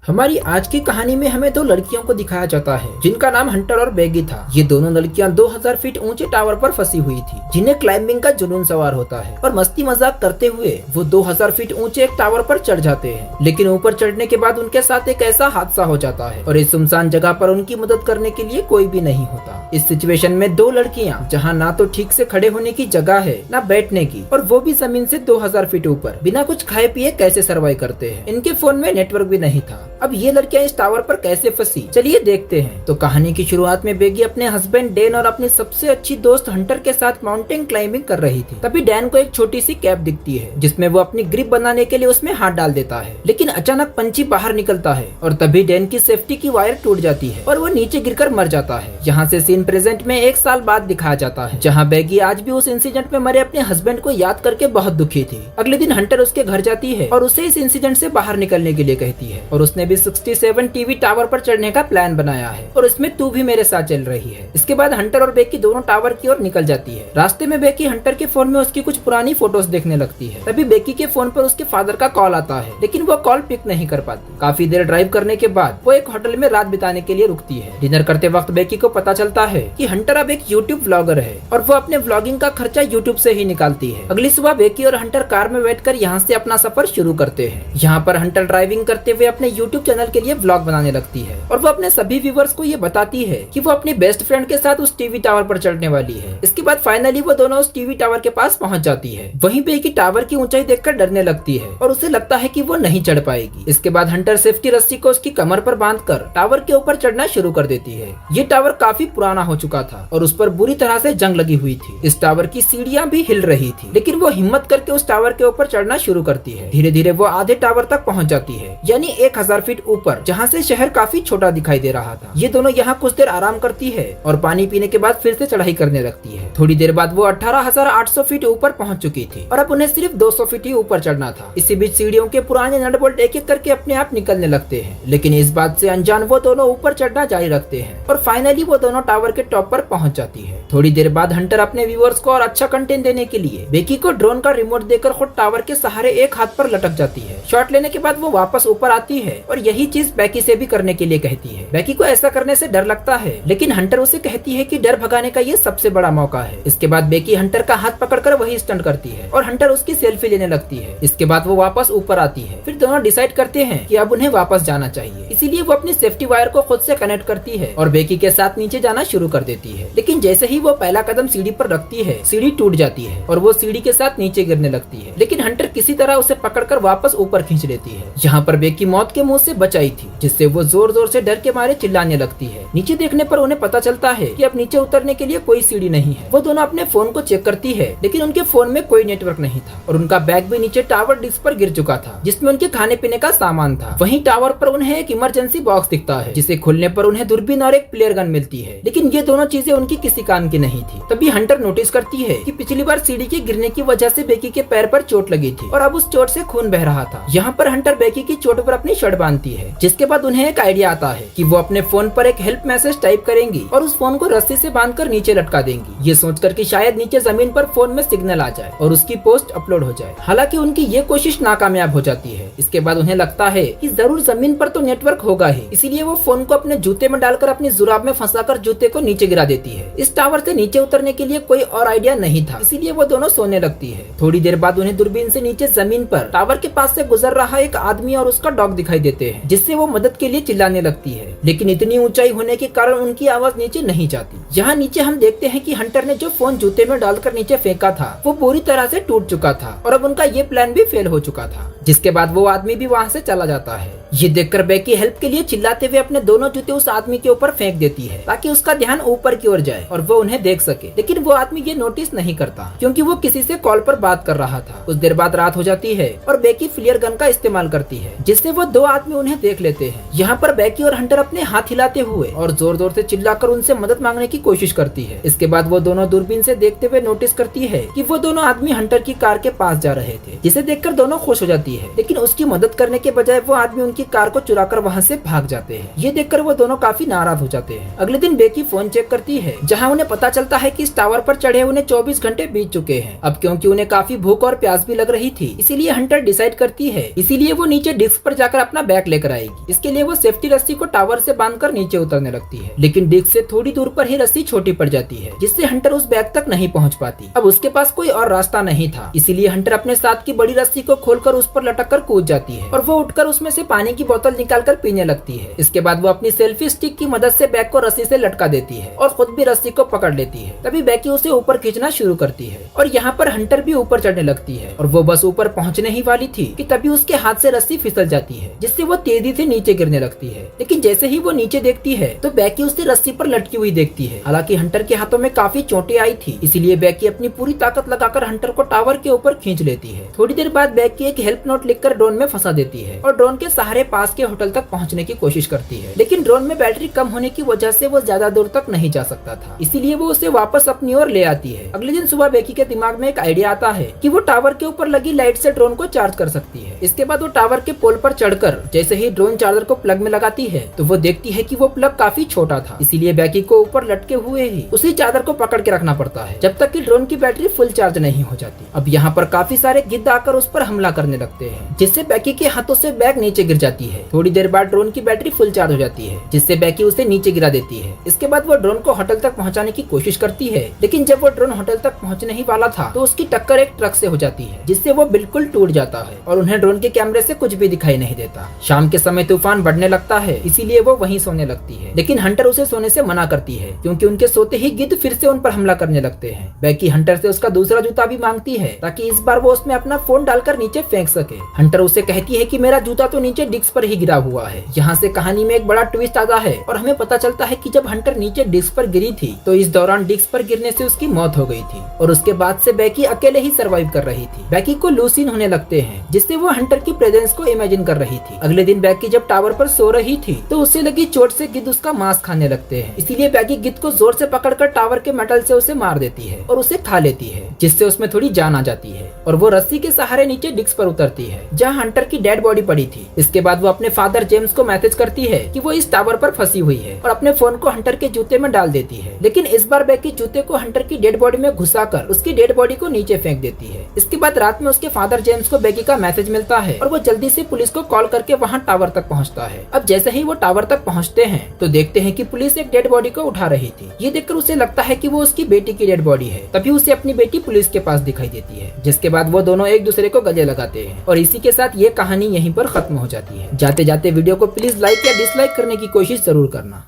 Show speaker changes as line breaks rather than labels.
हमारी आज की कहानी में हमें दो लड़कियों को दिखाया जाता है जिनका नाम हंटर और बेगी था। ये दोनों लड़कियां 2000 फीट ऊंचे टावर पर फंसी हुई थी, जिन्हें क्लाइंबिंग का जुनून सवार होता है और मस्ती मजाक करते हुए वो 2000 फीट ऊंचे एक टावर पर चढ़ जाते हैं। लेकिन ऊपर चढ़ने के बाद उनके साथ एक ऐसा हादसा हो जाता है और इस सुनसान जगह पर उनकी मदद करने के लिए कोई भी नहीं होता। इस सिचुएशन में दो लड़कियां जहाँ ना तो ठीक से खड़े होने की जगह है ना बैठने की, और वो भी जमीन से 2000 फीट ऊपर बिना कुछ खाए पिए कैसे सर्वाइव करते हैं। इनके फोन में नेटवर्क भी नहीं था। अब ये लड़कियां इस टावर पर कैसे फंसी, चलिए देखते हैं। तो कहानी की शुरुआत में बेगी अपने हस्बैंड डैन और अपनी सबसे अच्छी दोस्त हंटर के साथ माउंटेन क्लाइंबिंग कर रही थी। तभी डैन को एक छोटी सी कैप दिखती है जिसमें वो अपनी ग्रिप बनाने के लिए उसमें हाथ डाल देता है, लेकिन अचानक पंछी बाहर निकलता है और तभी डैन की सेफ्टी की वायर टूट जाती है और वो नीचे गिरकर मर जाता है। यहाँ से सीन प्रेजेंट में 1 साल बाद दिखाया जाता है, जहाँ बेगी आज भी उस इंसिडेंट में मरे अपने हस्बैंड को याद करके बहुत दुखी थी। अगले दिन हंटर उसके घर जाती है और उसे इस इंसिडेंट से बाहर निकलने के लिए कहती है और उसने भी 67 टीवी टावर पर चढ़ने का प्लान बनाया है और इसमें तू भी मेरे साथ चल रही है। इसके बाद हंटर और बेकी दोनों टावर की ओर निकल जाती है। रास्ते में बेकी हंटर के फोन में उसकी कुछ पुरानी फोटोज देखने लगती है। तभी बेकी के फोन पर उसके फादर का कॉल आता है, लेकिन वो कॉल पिक नहीं कर पाती। काफी देर ड्राइव करने के बाद वो एक होटल में रात बिताने के लिए रुकती है। डिनर करते वक्त बेकी को पता चलता है कि हंटर अब एक यूट्यूब व्लॉगर है और वो अपने व्लॉगिंग का खर्चा यूट्यूब से ही निकालती है। अगली सुबह बेकी और हंटर कार में बैठकर यहाँ से अपना सफर शुरू करते हैं। यहाँ पर हंटर ड्राइविंग करते हुए अपने यूट्यूब चैनल के लिए व्लॉग बनाने लगती है और वो अपने सभी व्यूवर्स को ये बताती है कि वो अपनी बेस्ट फ्रेंड के साथ उस टीवी टावर पर चढ़ने वाली है। इसके बाद फाइनली वो दोनों उस टीवी टावर के पास पहुंच जाती है। वहीं पे टावर की ऊंचाई देखकर डरने लगती है और उसे लगता है कि वो नहीं चढ़ पाएगी। इसके बाद हंटर सेफ्टी रस्सी को उसकी कमर पर बांधकर टावर के ऊपर चढ़ना शुरू कर देती है। ये टावर काफी पुराना हो चुका था और उस पर बुरी तरह से जंग लगी हुई थी। इस टावर की सीढ़ियां भी हिल रही थी, लेकिन वो हिम्मत करके उस टावर के ऊपर चढ़ना शुरू करती है। धीरे धीरे वो आधे टावर तक पहुंच जाती है, यानी 1000 फीट ऊपर, जहाँ से शहर काफी छोटा दिखाई दे रहा था। ये दोनों यहाँ कुछ देर आराम करती है और पानी पीने के बाद फिर से चढ़ाई करने लगती है। थोड़ी देर बाद वो 18,800 फीट ऊपर पहुंच चुकी थी और अब उन्हें सिर्फ 200 फीट ही ऊपर चढ़ना था। इसी बीच सीढ़ियों के पुराने नट बोल्ट एक एक करके अपने आप निकलने लगते हैं, लेकिन इस बात से अनजान वो दोनों ऊपर चढ़ना जारी रखते हैं और फाइनली वो दोनों टावर के टॉप पर पहुंच जाती है। थोड़ी देर बाद हंटर अपने व्यूअर्स को और अच्छा कंटेंट देने के लिए बेकी को ड्रोन का रिमोट देकर खुद टावर के सहारे एक हाथ पर लटक जाती है। शॉट लेने के बाद वो वापस ऊपर आती है और यही चीज बेकी से भी करने के लिए कहती है। बेकी को ऐसा करने से डर लगता है, लेकिन हंटर उसे कहती है कि डर भगाने का ये सबसे बड़ा मौका है। इसके बाद बेकी हंटर का हाथ पकड़कर वही स्टंट करती है और हंटर उसकी सेल्फी लेने लगती है। इसके बाद वो वापस ऊपर आती है। फिर दोनों डिसाइड करते हैं कि अब उन्हें वापस जाना चाहिए, इसीलिए वो अपनी सेफ्टी वायर को खुद से कनेक्ट करती है और बेकी के साथ नीचे जाना शुरू कर देती है। लेकिन जैसे ही वो पहला कदम सीढ़ी पर रखती है, सीढ़ी टूट जाती है और वो सीढ़ी के साथ नीचे गिरने लगती है, लेकिन हंटर किसी तरह उसे पकड़कर वापस ऊपर खींच लेती है। यहाँ पर बेकी मौत के मुंह से बच आई थी, जिससे वो जोर जोर से डर के मारे चिल्लाने लगती है। नीचे देखने पर उन्हें पता चलता है कि अब नीचे उतरने के लिए कोई सीढ़ी नहीं है। वो दोनों अपने फोन को चेक करती है, लेकिन उनके फोन में कोई नेटवर्क नहीं था और उनका बैग भी नीचे टावर डिस्क पर गिर चुका था, जिसमें उनके खाने पीने का सामान था। वहीं टावर पर उन्हें एक इमरजेंसी बॉक्स दिखता है, जिसे खोलने पर उन्हें दूरबीन और एक प्लेयर गन मिलती है, लेकिन ये दोनों चीजें उनकी किसी काम की नहीं थी। तभी हंटर नोटिस करती है कि पिछली बार सीढ़ी के गिरने की वजह से बेकी के पैर पर चोट लगी थी और अब उस चोट से खून बह रहा था। यहाँ पर हंटर बेकी की चोट पर अपनी शर्ट बांधती है, जिसके बाद उन्हें एक आइडिया आता है कि वो अपने फोन पर एक हेल्प मैसेज टाइप करेंगी और उस फोन को रस्सी से बांधकर नीचे लटका देंगी, ये सोचकर कि शायद नीचे जमीन पर फोन में सिग्नल आ जाए और उसकी पोस्ट अपलोड हो जाए। हालांकि उनकी ये कोशिश नाकामयाब हो जाती है। इसके बाद उन्हें लगता है कि जरूर जमीन पर तो नेटवर्क होगा ही, इसीलिए वो फोन को अपने जूते में डालकर अपनी जुराब में फंसाकर जूते को नीचे गिरा देती है। इस टावर से नीचे उतरने के लिए कोई और आइडिया नहीं था, इसीलिए वो दोनों सोने लगती है। थोड़ी देर बाद उन्हें दूरबीन से नीचे जमीन पर टावर के पास से गुजर रहा एक आदमी और उसका डॉग दिखाई देते हैं, जिससे वो मदद के लिए चिल्लाने लगती है, लेकिन इतनी ऊंचाई होने के कारण उनकी आवाज नीचे नहीं जाती। यहाँ नीचे हम देखते हैं कि हंटर ने जो फोन जूते में डालकर नीचे फेंका था वो पूरी तरह से टूट चुका था और अब उनका ये प्लान भी फेल हो चुका था। जिसके बाद वो आदमी भी वहाँ से चला जाता है। ये देखकर बेकी हेल्प के लिए चिल्लाते हुए अपने दोनों जूते उस आदमी के ऊपर फेंक देती है ताकि उसका ध्यान ऊपर की ओर जाए और वो उन्हें देख सके, लेकिन वो आदमी ये नोटिस नहीं करता क्योंकि वो किसी से कॉल पर बात कर रहा था। कुछ देर बाद रात हो जाती है और बेकी फ्लेयर गन का इस्तेमाल करती है, जिससे वो दो आदमी उन्हें देख लेते हैं। यहाँ पर बेकी और हंटर अपने हाथ हिलाते हुए और जोर जोर से चिल्लाकर उनसे मदद मांगने की कोशिश करती है। इसके बाद वो दोनों दूरबीन से देखते हुए नोटिस करती है कि वो दोनों आदमी हंटर की कार के पास जा रहे थे, जिसे देखकर दोनों खुश हो जाती है, लेकिन उसकी मदद करने के बजाय वो आदमी उनकी की कार को चुराकर वहाँ से भाग जाते हैं। ये देखकर वो दोनों काफी नाराज हो जाते हैं। अगले दिन बेकी फोन चेक करती है जहाँ उन्हें पता चलता है कि इस टावर पर चढ़े उन्हें 24 घंटे बीत चुके हैं। अब क्योंकि उन्हें काफी भूख और प्यास भी लग रही थी, इसीलिए हंटर डिसाइड करती है इसीलिए वो नीचे डिस्क पर जाकर अपना बैग लेकर आएगी। इसके लिए वो सेफ्टी रस्सी को टावर से बांधकर नीचे उतरने लगती है, लेकिन डिस्क से थोड़ी दूर पर ही रस्सी छोटी पड़ जाती है, जिससे हंटर उस बैग तक नहीं पहुँच पाती। अब उसके पास कोई और रास्ता नहीं था, इसीलिए हंटर अपने साथ की बड़ी रस्सी को खोलकर उस पर लटक कर कूद जाती है और वो उठकर उसमें से पानी की बोतल निकालकर पीने लगती है। इसके बाद वो अपनी सेल्फी स्टिक की मदद से बैग को रस्सी से लटका देती है और खुद भी रस्सी को पकड़ लेती है। तभी बेकी उसे ऊपर खींचना शुरू करती है और यहाँ पर हंटर भी ऊपर चढ़ने लगती है और वो बस ऊपर पहुँचने ही वाली थी कि तभी उसके हाथ से रस्सी फिसल जाती है, जिससे वो तेजी से नीचे गिरने लगती है। लेकिन जैसे ही वो नीचे देखती है तो बेकी उसे रस्सी पर लटकी हुई देखती है। हालांकि हंटर के हाथों में काफी चोटें आई थी, इसीलिए बेकी अपनी पूरी ताकत लगाकर हंटर को टावर के ऊपर खींच लेती है। थोड़ी देर बाद बेकी एक हेल्प नोट लिखकर ड्रोन में फंसा देती है और ड्रोन के सहारे पास के होटल तक पहुंचने की कोशिश करती है, लेकिन ड्रोन में बैटरी कम होने की वजह से वो ज्यादा दूर तक नहीं जा सकता था, इसीलिए वो उसे वापस अपनी ओर ले आती है। अगले दिन सुबह बेकी के दिमाग में एक आइडिया आता है कि वो टावर के ऊपर लगी लाइट से ड्रोन को चार्ज कर सकती है। इसके बाद वो टावर के पोल पर चढ़कर जैसे ही ड्रोन चार्जर को प्लग में लगाती है तो वो देखती है कि वो प्लग काफी छोटा था, इसीलिए बेकी को ऊपर लटके हुए ही उसी चादर को पकड़ के रखना पड़ता है जब तक कि ड्रोन की बैटरी फुल चार्ज नहीं हो जाती। अब यहाँ पर काफी सारे गिद्ध आकर उस पर हमला करने लगते हैं, जिससे बेकी के हाथों से बैग नीचे गिर जाती है। थोड़ी देर बाद ड्रोन की बैटरी फुल चार्ज हो जाती है, जिससे बेकी उसे नीचे गिरा देती है। इसके बाद वो ड्रोन को होटल तक पहुंचाने की कोशिश करती है, लेकिन जब वो ड्रोन होटल तक पहुंचने ही वाला था तो उसकी टक्कर एक ट्रक से हो जाती है, जिससे वो बिल्कुल टूट जाता है और उन्हें ड्रोन के कैमरे से कुछ भी दिखाई नहीं देता। शाम के समय तूफान बढ़ने लगता है, इसीलिए वो वहीं सोने लगती है, लेकिन हंटर उसे सोने से मना करती है क्योंकि उनके सोते ही गिद्ध फिर से उन पर हमला करने लगते हैं। बेकी हंटर से उसका दूसरा जूता भी मांगती है ताकि इस बार वो उसमें अपना फोन डालकर नीचे फेंक सके। हंटर उसे कहती है कि मेरा जूता तो नीचे डिस्क पर ही गिरा हुआ है। यहाँ से कहानी में एक बड़ा ट्विस्ट आता है और हमें पता चलता है कि जब हंटर नीचे डिस्क पर गिरी थी तो इस दौरान डिस्क पर गिरने से उसकी मौत हो गई थी और उसके बाद से बेकी अकेले ही सरवाइव कर रही थी। बेकी को लूसीन होने लगते हैं, जिससे वो हंटर की प्रेजेंस को इमेजिन कर रही थी। अगले दिन बेकी जब टावर पर सो रही थी तो उसे लगी चोट से गिद्ध उसका मांस खाने लगते हैं, इसीलिए बेकी गिद्ध को जोर से पकड़कर टावर के मेटल से उसे मार देती है और उसे खा लेती है, जिससे उसमें थोड़ी जान आ जाती है और वो रस्सी के सहारे नीचे डिस्क पर उतरती है जहाँ हंटर की डेड बॉडी पड़ी थी। इसके बाद वो अपने फादर जेम्स को मैसेज करती है कि वो इस टावर पर फंसी हुई है और अपने फोन को हंटर के जूते में डाल देती है, लेकिन इस बार बेकी जूते को हंटर की डेड बॉडी में घुसाकर उसकी डेड बॉडी को नीचे फेंक देती है। इसके बाद रात में उसके फादर जेम्स को बेकी का मैसेज मिलता है और वो जल्दी से पुलिस को कॉल करके वहाँ टावर तक पहुँचता है। अब जैसे ही वो टावर तक पहुँचते हैं तो देखते हैं कि पुलिस एक डेड बॉडी को उठा रही थी। ये देखकर उसे लगता है कि वो उसकी बेटी की डेड बॉडी है। तभी उसे अपनी बेटी पुलिस के पास दिखाई देती है, जिसके बाद वो दोनों एक दूसरे को गले लगाते हैं और इसी के साथ ये कहानी यहीं पर खत्म हो जाती है। जाते जाते वीडियो को प्लीज लाइक या डिसलाइक करने की कोशिश जरूर करना।